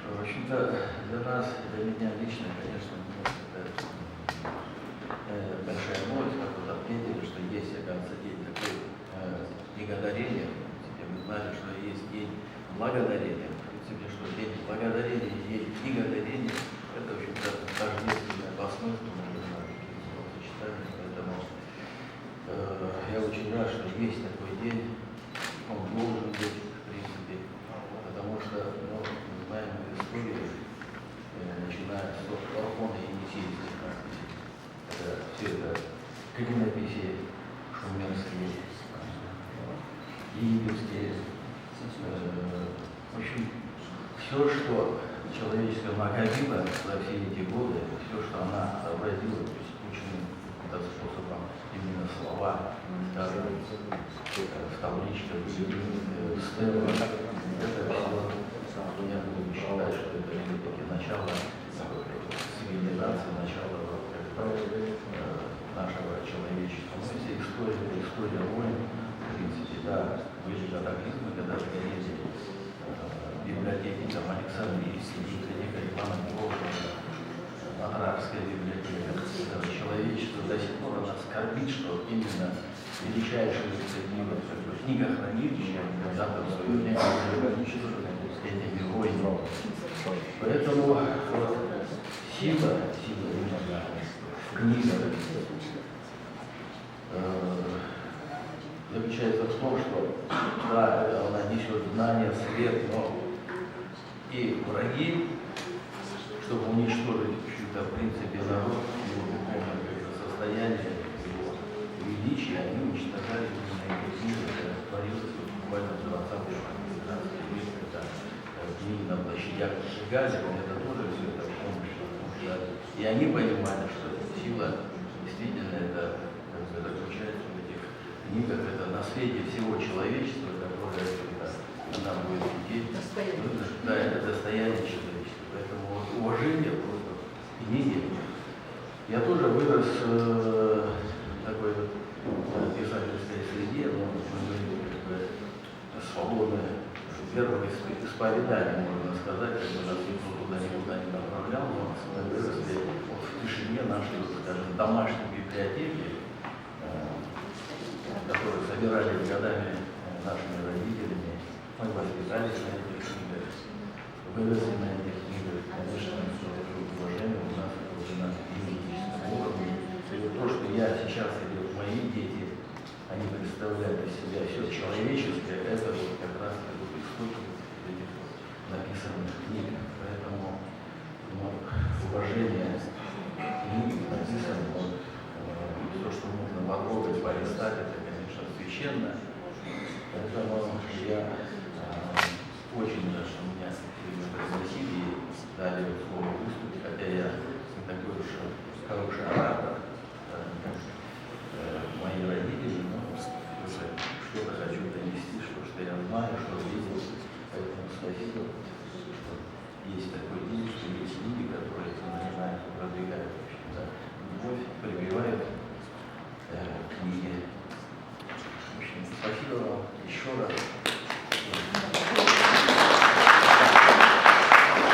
В общем-то, для нас, для меня лично, конечно, это большая новость, как вот отметили, что есть, оказывается, день такой не гадарения. Мы знали, что есть день благодарения. В принципе, что день благодарения и день не гадарения, это, в общем-то, тождественное по смыслу, наверное, сочетание. Поэтому я очень рад, что есть такой день, он должен быть, в принципе, потому что, ну, мы знаем историю, начиная с Парфона и Енисейской практики, все это клинописи шумерские, египетские, в общем, все, что человеческая накопила за все эти годы, все, что она сообразила, то есть ученым способом именно слова, даже в табличках, стелла, это все, я буду считать, что это все-таки начало цивилизации, начало нашего человечества. Но если история войн, в принципе, да, были катаклизмы, когда сгорели библиотеки там Александрии, библиотека Ивана Грозного, Арабская библиотека. Человечество до сих пор она скорбит, что именно величайшие книгохранилища когда-то в свое время были уничтожены этими войнами. Поэтому вот, сила именно в книгах заключается в том, что да, она несет знания, свет, но и враги, чтобы уничтожить, в принципе, народ, его духовное состояние, его величие, они уничтожали именно эти книги, это творилось буквально в 20-е, 19 веке, когда книги на площадях сжигали, это тоже все это в помощь, потому что и они понимали, что сила действительно это заключается в этих книгах, это наследие всего человечества, которое она будет идти, да, это достояние человечества, поэтому вот уважение просто к книге. Я тоже вырос в такой вот писательской среде, но свободное первое исповедание, можно сказать, когда нас никто туда не направлял, но мы выросли в тишине нашей, скажем, домашней библиотеки, которые собирали годами нашими родителями. Мы воспитались на этих книгах, выросли на этих книгах. Конечно, уважение у нас уже на юридическом уровне. И то, что я сейчас или мои дети, они представляют из себя все человеческое, это вот как раз источник этих написанных книг. Поэтому уважение книг написано, все, что нужно потрогать, полистать, это, конечно, священно. Поэтому я очень рад, что меня сегодня пригласили и дали слово выступить, хотя я не такой уж хороший оратор.